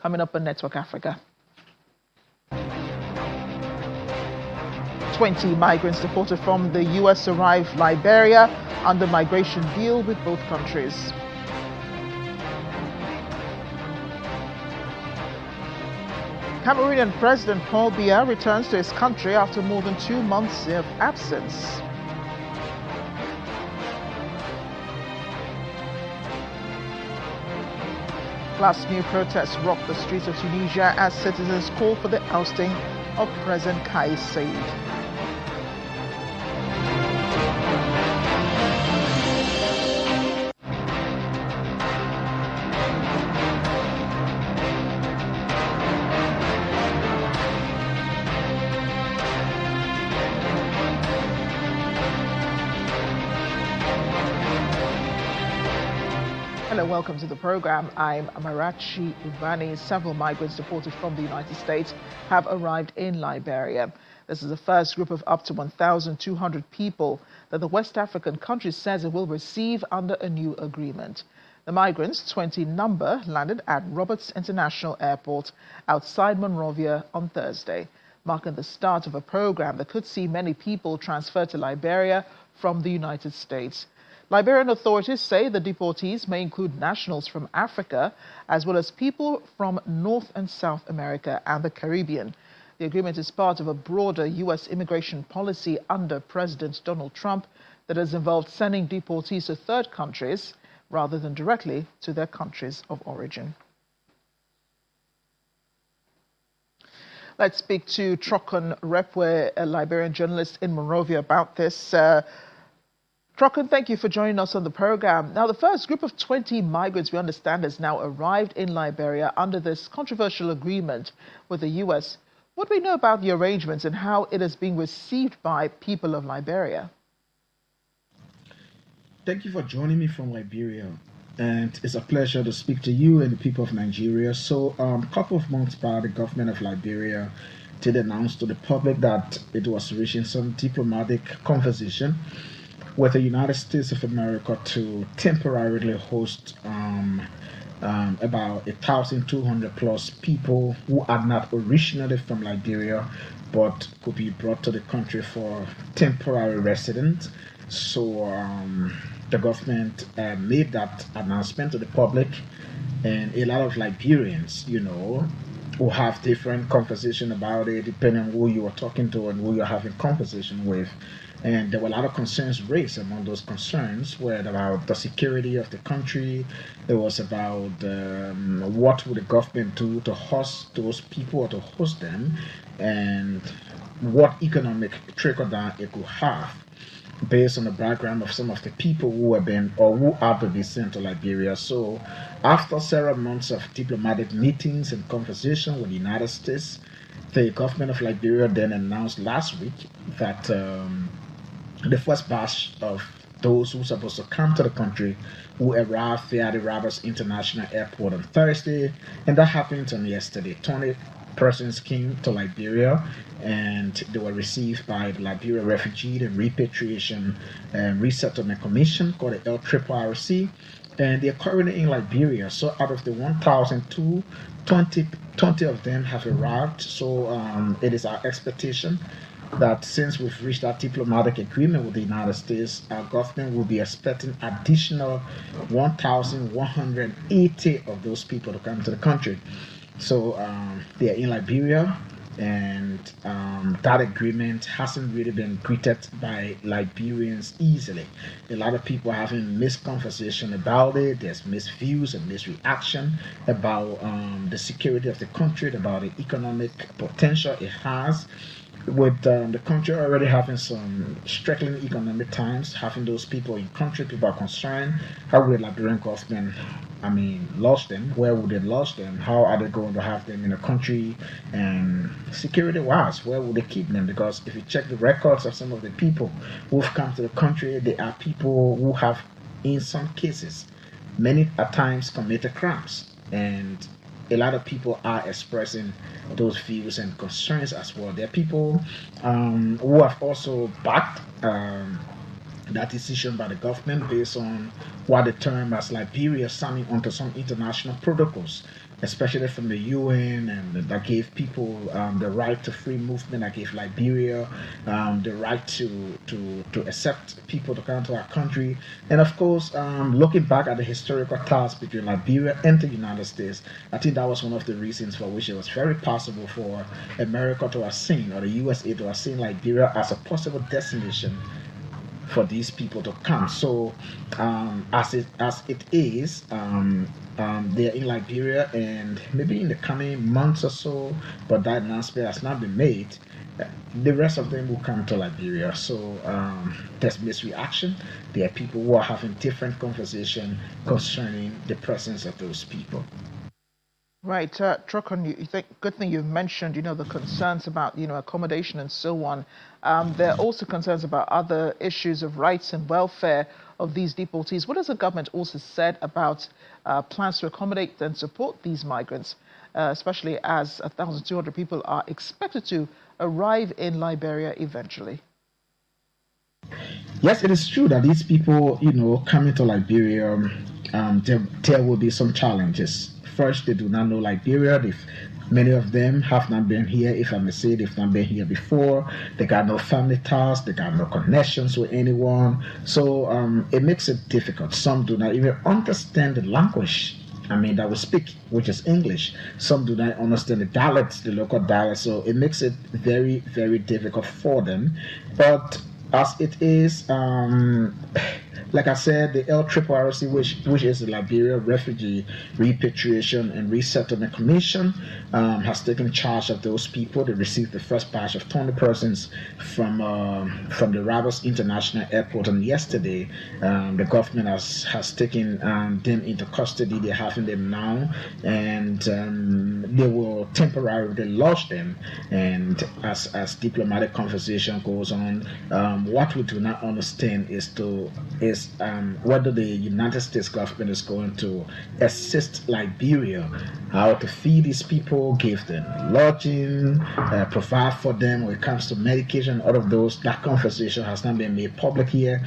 Coming up on Network Africa. 20 migrants deported from the U.S. arrived Liberia under migration deal with both countries. Cameroonian President Paul Biya returns to his country after more than 2 months of absence. Last new protests rocked the streets of Tunisia as citizens call for the ousting of President Kais Saied. Hello, welcome to the program. I'm Amarachi Ubani. Several migrants deported from the United States have arrived in Liberia. This is the first group of up to 1,200 people that the West African country says it will receive under a new agreement. The migrants, 20 number, landed at Roberts International Airport outside Monrovia on Thursday, marking the start of a program that could see many people transferred to Liberia from the United States. Liberian authorities say the deportees may include nationals from Africa, as well as people from North and South America and the Caribbean. The agreement is part of a broader U.S. immigration policy under President Donald Trump that has involved sending deportees to third countries rather than directly to their countries of origin. Let's speak to Trokon Repwe, a Liberian journalist in Monrovia, about this. Trokon, thank you for joining us on the program. Now, the first group of 20 migrants, we understand, has now arrived in Liberia under this controversial agreement with the U.S. What do we know about the arrangements and how it is being received by people of Liberia? Thank you for joining me from Liberia. And it's a pleasure to speak to you and the people of Nigeria. So, a couple of months back, the government of Liberia did announce to the public that it was reaching some diplomatic conversation with the United States of America to temporarily host about 1,200 plus people who are not originally from Liberia but could be brought to the country for temporary residence. So the government made that announcement to the public, and a lot of Liberians, who have different conversation about it depending on who you are talking to and who you're having conversation with. And there were a lot of concerns raised. Among those concerns were about the security of the country. It was about what would the government do to host those people or to host them, and what economic trickle-down it could have based on the background of some of the people who have been or who are to be sent to Liberia. So after several months of diplomatic meetings and conversation with the United States, the government of Liberia then announced last week that the first batch of those who were supposed to come to the country who arrived via the Roberts International Airport on Thursday, and that happened on yesterday. 20 persons came to Liberia, and they were received by the Liberia Refugee and Repatriation and Resettlement Commission, called the LRRC, and they're currently in Liberia. So out of the 1,002, 20 of them have arrived. So it is our expectation that since we've reached that diplomatic agreement with the United States, our government will be expecting additional 1,180 of those people to come to the country. So they are in Liberia, and that agreement hasn't really been greeted by Liberians easily. A lot of people are having mixed conversation about it. There's mixed views and mixed reaction about the security of the country, about the economic potential it has. With the country already having some struggling economic times, having those people in country, people are concerned. How will the Liberian government, lose them? Where would they lose them? How are they going to have them in a country? And security-wise, where would they keep them? Because if you check the records of some of the people who've come to the country, they are people who have, in some cases, many at times committed crimes. And a lot of people are expressing those views and concerns as well. There are people who have also backed that decision by the government based on what the term as Liberia signing onto some international protocols especially from the UN, and that gave people the right to free movement. That gave Liberia the right to accept people to come to our country. And of course, looking back at the historical ties between Liberia and the United States, I think that was one of the reasons for which it was very possible for America to have seen, or the USA to have seen Liberia as a possible destination for these people to come. So, as it is, they're in Liberia, and maybe in the coming months or so, but that announcement has not been made. The rest of them will come to Liberia. So there's misreaction. There are people who are having different conversation concerning the presence of those people. Right, Trokon, you think good thing you've mentioned, the concerns about, accommodation and so on. There are also concerns about other issues of rights and welfare of these deportees. What has the government also said about plans to accommodate and support these migrants, especially as 1,200 people are expected to arrive in Liberia eventually? Yes, it is true that these people, coming to Liberia, there will be some challenges. First, they do not know Liberia. Many of them have not been here, if I may say, they've not been here before. They got no family ties, they got no connections with anyone. So it makes it difficult. Some do not even understand the language. That we speak, which is English. Some do not understand the dialects, the local dialects. So it makes it very, very difficult for them. But as it is, like I said, the LRRC, which is the Liberia Refugee Repatriation and Resettlement Commission, has taken charge of those people. They received the first batch of 20 persons from the Rabas International Airport, and yesterday the government has taken them into custody. They're having them now, and they will temporarily lodge them. And as diplomatic conversation goes on, what we do not understand is whether the United States government is going to assist Liberia how to feed these people, give them lodging, provide for them when it comes to medication, all of those. That conversation has not been made public here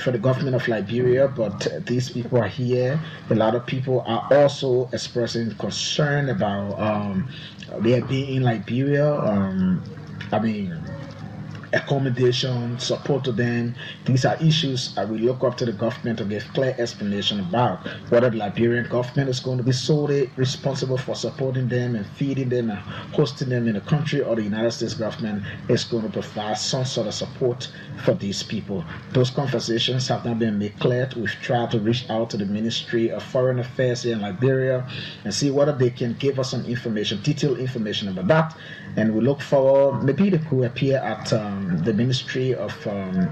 for the government of Liberia, but these people are here. A lot of people are also expressing concern about their being in Liberia. Accommodation, support to them. These are issues we look up to the government to give clear explanation about whether the Liberian government is going to be solely responsible for supporting them and feeding them and hosting them in the country, or the United States government is going to provide some sort of support for these people. Those conversations have not been made clear. We've tried to reach out to the Ministry of Foreign Affairs here in Liberia and see whether they can give us some information, detailed information about that. And we look forward, maybe they could appear at the Ministry of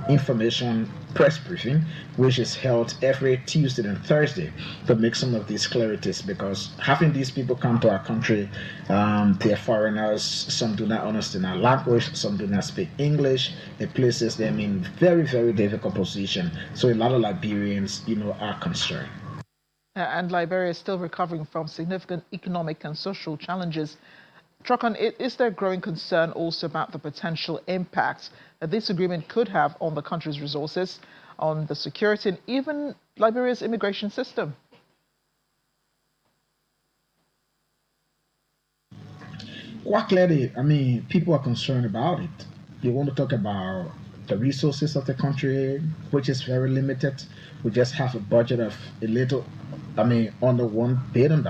Information press briefing, which is held every Tuesday and Thursday, to make some of these clarities, because having these people come to our country, they're foreigners, some do not understand our language, some do not speak English. It places them in very, very difficult position. So a lot of Liberians, are concerned. And Liberia is still recovering from significant economic and social challenges. Trokan, is there growing concern also about the potential impact that this agreement could have on the country's resources, on the security, and even Liberia's immigration system? Quite clearly, people are concerned about it. You want to talk about the resources of the country, which is very limited. We just have a budget of under $1 billion.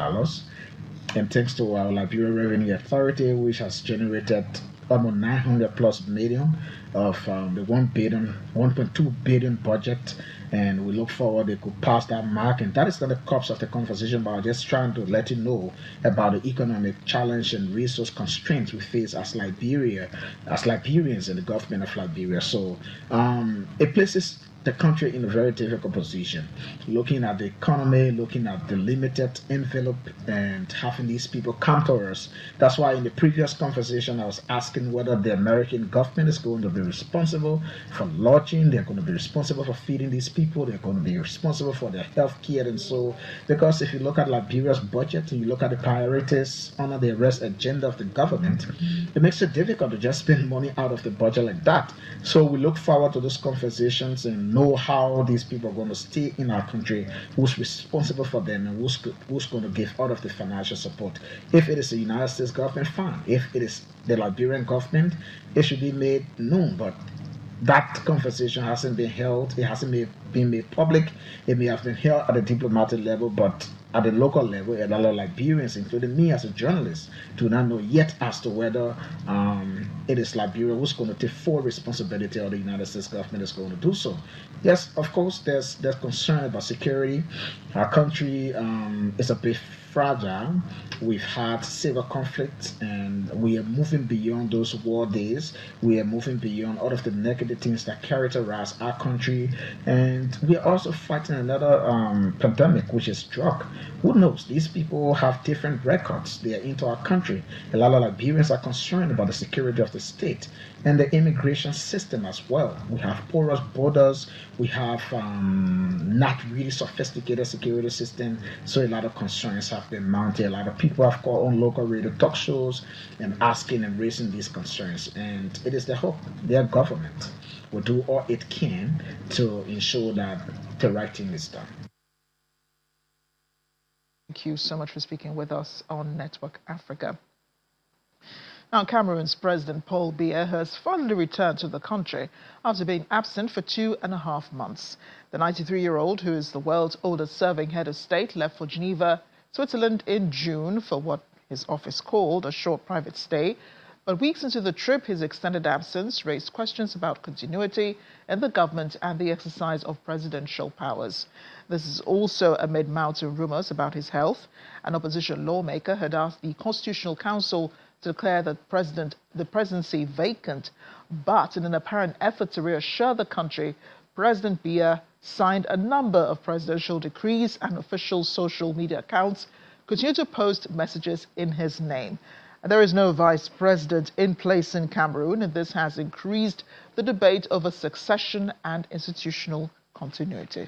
And thanks to our Liberia Revenue Authority, which has generated almost 900 plus million of the 1.2 billion budget, and we look forward they could pass that mark. And that is not the crux of the conversation, but just trying to let you know about the economic challenge and resource constraints we face as Liberians and the government of Liberia. So it places the country in a very difficult position, looking at the economy, looking at the limited envelope, and having these people come to us. That's why in the previous conversation I was asking whether the American government is going to be responsible for lodging, they're going to be responsible for feeding these people, they're going to be responsible for their health care and so. Because if you look at Liberia's budget and you look at the priorities under the arrest agenda of the government, it makes it difficult to just spend money out of the budget like that. So we look forward to those conversations and know how these people are going to stay in our country, who's responsible for them, and who's going to give all of the financial support. If it is the United States government, fine. If it is the Liberian government, it should be made known. But that conversation hasn't been held. It hasn't been made public. It may have been held at a diplomatic level, but at the local level, a lot of Liberians, including me as a journalist, do not know yet as to whether it is Liberia who's going to take full responsibility or the United States government is going to do so. Yes, of course, there's concern about security. Our country is a bit fragile. We've had civil conflicts, and we are moving beyond those war days. We are moving beyond all of the negative things that characterize our country, and we are also fighting another pandemic, which is drug. Who knows? These people have different records. They are into our country. A lot of Liberians are concerned about the security of the state and the immigration system as well. We have porous borders. We have not really sophisticated security system. So a lot of concerns have been mounted. A lot of people have called on local radio talk shows and asking and raising these concerns. And it is the hope their government will do all it can to ensure that the right thing is done. Thank you so much for speaking with us on Network Africa. Now, Cameroon's President Paul Biya has finally returned to the country after being absent for 2.5 months. The 93-year-old, who is the world's oldest serving head of state, left for Geneva, Switzerland in June for what his office called a short private stay. But weeks into the trip, his extended absence raised questions about continuity in the government and the exercise of presidential powers. This is also amid mounting rumors about his health. An opposition lawmaker had asked the Constitutional Council to declare the presidency vacant, but in an apparent effort to reassure the country, President Biya signed a number of presidential decrees, and official social media accounts continue to post messages in his name. There is no vice president in place in Cameroon, and this has increased the debate over succession and institutional continuity.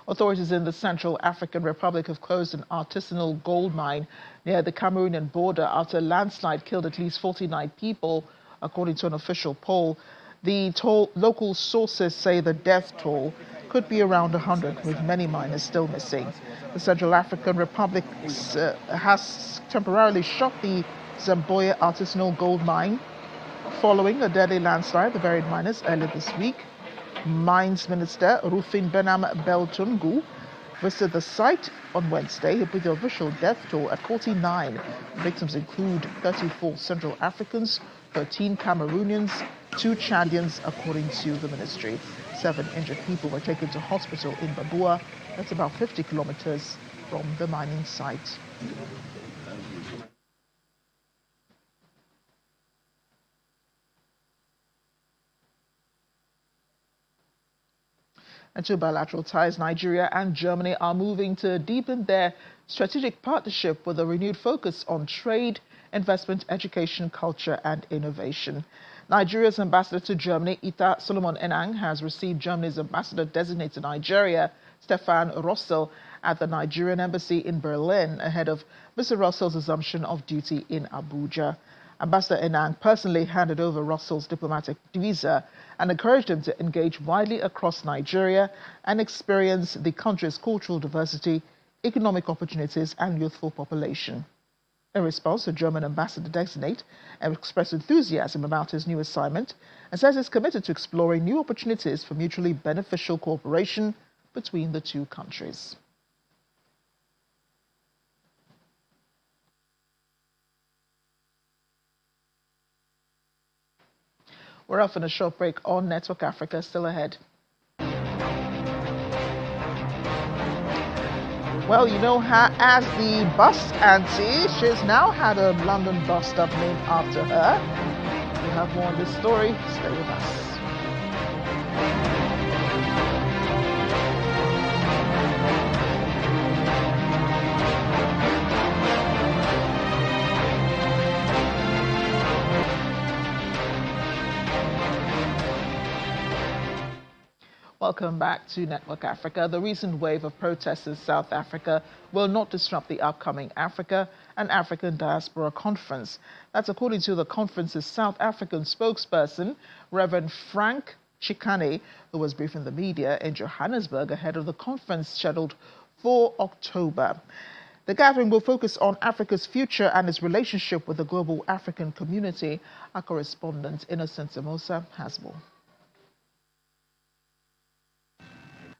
Authorities in the Central African Republic have closed an artisanal gold mine near the Cameroonian border after a landslide killed at least 49 people, according to an official poll. The local sources say the death toll could be around 100, with many miners still missing. The Central African Republic has temporarily shut the Zamboya artisanal gold mine following a deadly landslide. The buried miners earlier this week. Mines Minister Rufin Benam Beltungu visited the site on Wednesday. He put the official death toll at 49. Victims include 34 Central Africans, 13 Cameroonians, 2 Chadians, according to the ministry. 7 injured people were taken to hospital in Babua. That's about 50 kilometers from the mining site. And to bilateral ties, Nigeria and Germany are moving to deepen their strategic partnership with a renewed focus on trade, investment, education, culture, and innovation. Nigeria's ambassador to Germany, Ita Solomon Enang, has received Germany's ambassador designate to Nigeria, Stefan Russell, at the Nigerian embassy in Berlin ahead of Mr. Russell's assumption of duty in Abuja. Ambassador Enang personally handed over Russell's diplomatic visa and encouraged him to engage widely across Nigeria and experience the country's cultural diversity, economic opportunities, and youthful population. In response, the German ambassador-designate expressed enthusiasm about his new assignment and says he's committed to exploring new opportunities for mutually beneficial cooperation between the two countries. We're off on a short break on Network Africa. Still ahead. Well, you know her as the bust auntie. She's now had a London bus stop named after her. We'll have more on this story. Stay with us. Welcome back to Network Africa. The recent wave of protests in South Africa will not disrupt the upcoming Africa and African Diaspora Conference. That's according to the conference's South African spokesperson, Reverend Frank Chikane, who was briefing the media in Johannesburg ahead of the conference scheduled for October. The gathering will focus on Africa's future and its relationship with the global African community. Our correspondent, Innocent Samosa, has more.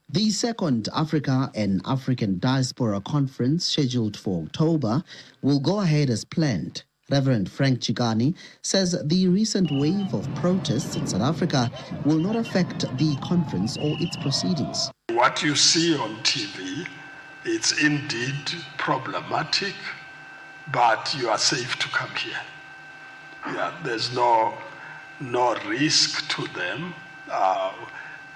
The second Africa and African Diaspora Conference, scheduled for October, will go ahead as planned. Reverend Frank Chikane says the recent wave of protests in South Africa will not affect the conference or its proceedings. What you see on TV, it's indeed problematic, but you are safe to come here. Yeah, there's no risk to them.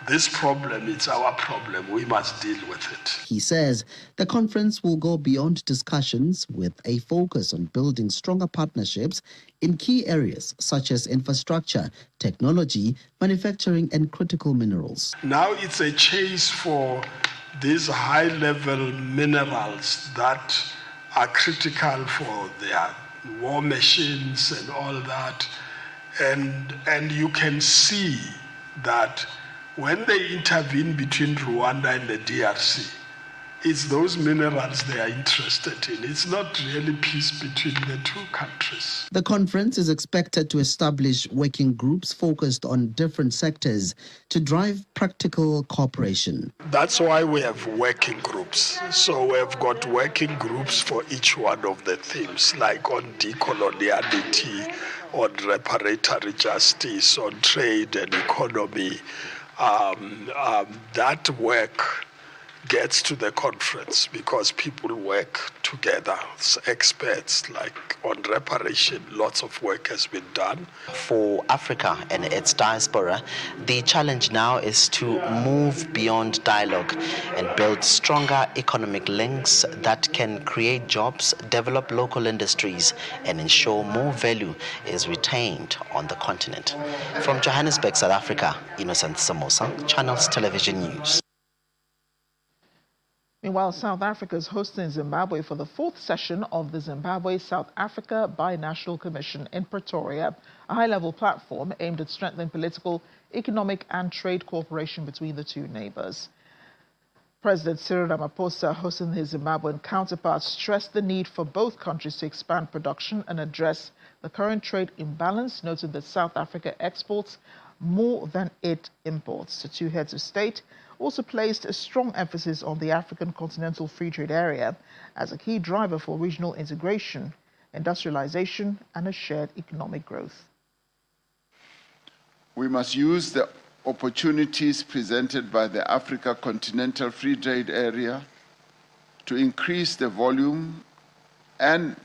This problem, it's our problem. We must deal with it. He says the conference will go beyond discussions with a focus on building stronger partnerships in key areas such as infrastructure, technology, manufacturing, and critical minerals. Now it's a chase for these high-level minerals that are critical for their war machines and all that. And you can see that when they intervene between Rwanda and the DRC, it's those minerals they are interested in. It's not really peace between the two countries. The conference is expected to establish working groups focused on different sectors to drive practical cooperation. That's why we have working groups. So we've got working groups for each one of the themes, like on decoloniality, on reparatory justice, on trade and economy. That work gets to the conference because people work together. Experts, like on reparation, lots of work has been done. For Africa and its diaspora, the challenge now is to move beyond dialogue and build stronger economic links that can create jobs, develop local industries, and ensure more value is retained on the continent. From Johannesburg, South Africa, Innocent Samosa, Channels Television News. Meanwhile, South Africa is hosting Zimbabwe for the fourth session of the Zimbabwe-South Africa Binational Commission in Pretoria, a high-level platform aimed at strengthening political, economic and trade cooperation between the two neighbors. President Cyril Ramaphosa, hosting his Zimbabwean counterpart, stressed the need for both countries to expand production and address the current trade imbalance, noting that South Africa exports more than it imports. The two heads of state also placed a strong emphasis on the African Continental Free Trade Area as a key driver for regional integration, industrialization, and a shared economic growth. We must use the opportunities presented by the Africa Continental Free Trade Area to increase the volume and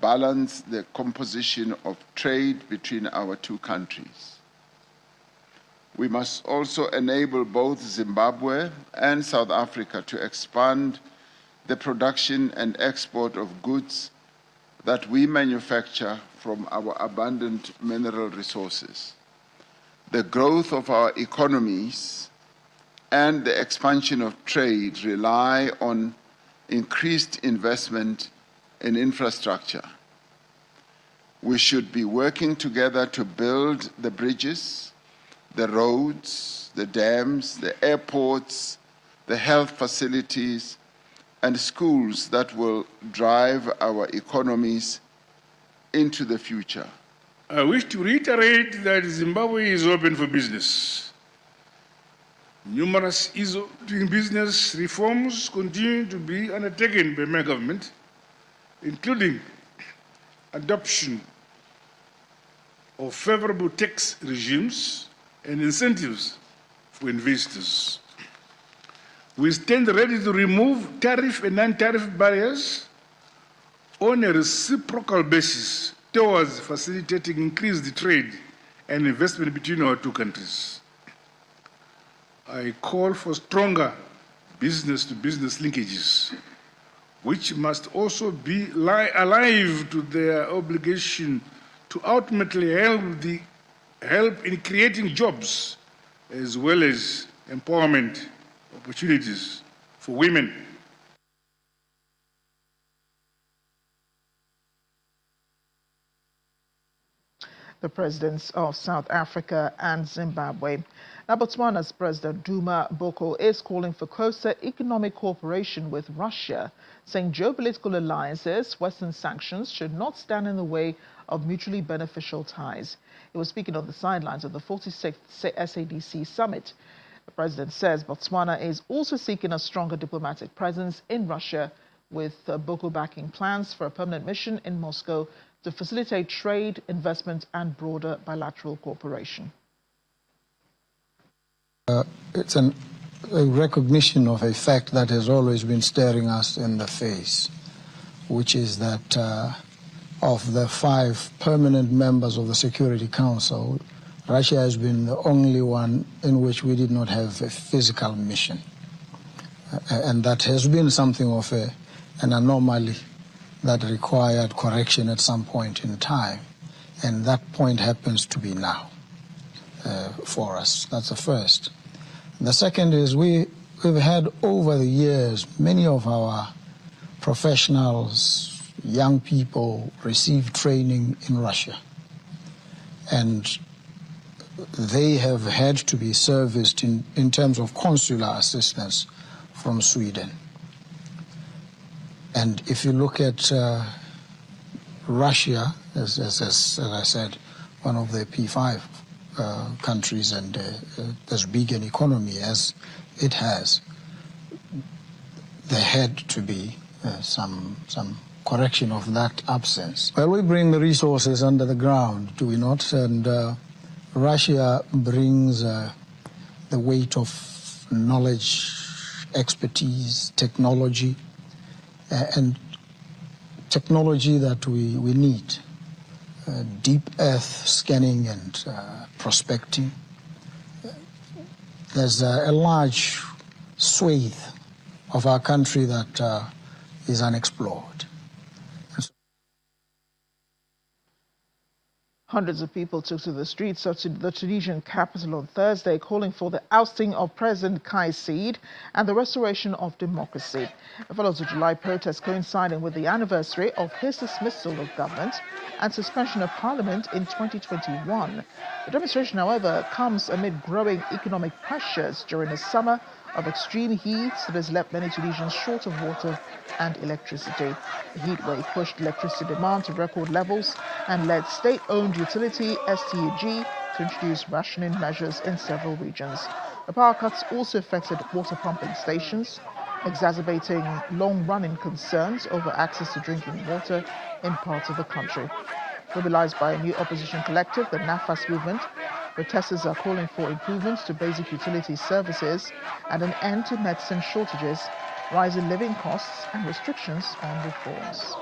balance the composition of trade between our two countries. We must also enable both Zimbabwe and South Africa to expand the production and export of goods that we manufacture from our abundant mineral resources. The growth of our economies and the expansion of trade rely on increased investment in infrastructure. We should be working together to build the bridges, the roads, the dams, the airports, the health facilities, and schools that will drive our economies into the future. I wish to reiterate that Zimbabwe is open for business. Numerous ease of doing business reforms continue to be undertaken by my government, including adoption of favorable tax regimes and incentives for investors. We stand ready to remove tariff and non-tariff barriers on a reciprocal basis towards facilitating increased trade and investment between our two countries. I call for stronger business-to-business linkages, which must also be alive to their obligation to ultimately help in creating jobs as well as empowerment opportunities for women. the presidents of South Africa and Zimbabwe. Now, Botswana's President Duma Boko is calling for closer economic cooperation with Russia, saying geopolitical alliances, Western sanctions should not stand in the way of mutually beneficial ties. He was speaking on the sidelines of the 46th SADC summit. The president says Botswana is also seeking a stronger diplomatic presence in Russia, with Boko backing plans for a permanent mission in Moscow to facilitate trade, investment and broader bilateral cooperation. It's a recognition of a fact that has always been staring us in the face, which is that of the 5 permanent members of the Security Council, Russia has been the only one in which we did not have a physical mission. And that has been something of an anomaly that required correction at some point in time. And that point happens to be now for us. That's the first. The second is we've had over the years many of our professionals, young people receive training in Russia. And they have had to be serviced in terms of consular assistance from Sweden. And if you look at Russia, as I said, one of the P5 countries and as big an economy as it has, there had to be some correction of that absence. Well, we bring the resources under the ground, do we not? And Russia brings the weight of knowledge, expertise, technology, and technology that we need. Deep earth scanning and prospecting. There's a large swathe of our country that is unexplored. Hundreds of people took to the streets of the Tunisian capital on Thursday, calling for the ousting of President Kais Saied and the restoration of democracy. It follows a July protest coinciding with the anniversary of his dismissal of government and suspension of parliament in 2021. The demonstration, however, comes amid growing economic pressures during a summer of extreme heat that has left many Tunisians short of water and electricity. The heat wave pushed electricity demand to record levels and led state-owned utility STUG to introduce rationing measures in several regions. The power cuts also affected water pumping stations, exacerbating long-running concerns over access to drinking water in parts of the country. Mobilized by a new opposition collective, the NAFAS movement, protesters are calling for improvements to basic utility services and an end to medicine shortages, rising living costs and restrictions on reforms.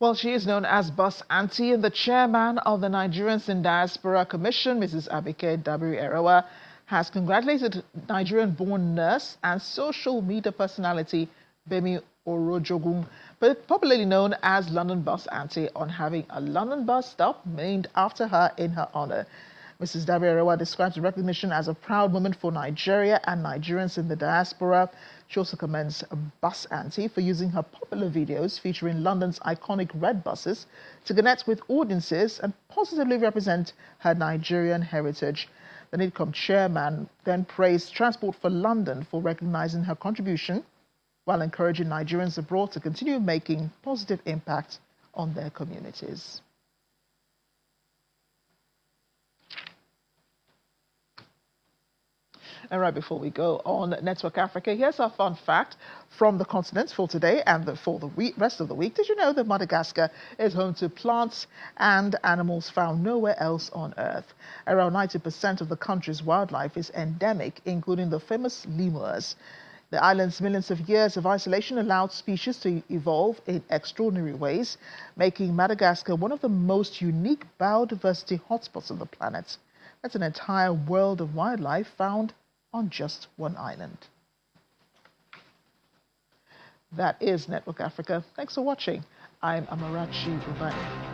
Well, she is known as Bus Auntie, and the chairman of the Nigerians in Diaspora Commission, Mrs. Abike Dabiri-Erewa, has congratulated Nigerian-born nurse and social media personality Bemi Orojogun, popularly known as London Bus Auntie, on having a London bus stop named after her in her honor. Mrs. Dabiri-Erewa describes the recognition as a proud moment for Nigeria and Nigerians in the diaspora. She also commends Bus Auntie for using her popular videos featuring London's iconic red buses to connect with audiences and positively represent her Nigerian heritage. The NIDCOM chairman then praised Transport for London for recognizing her contribution while encouraging Nigerians abroad to continue making positive impact on their communities. And right before we go on Network Africa, here's our fun fact from the continent for today and for the rest of the week. Did you know that Madagascar is home to plants and animals found nowhere else on Earth? Around 90% of the country's wildlife is endemic, including the famous lemurs. The island's millions of years of isolation allowed species to evolve in extraordinary ways, making Madagascar one of the most unique biodiversity hotspots on the planet. That's an entire world of wildlife found on just one island. That is Network Africa. Thanks for watching. I'm Amarachi Ubani.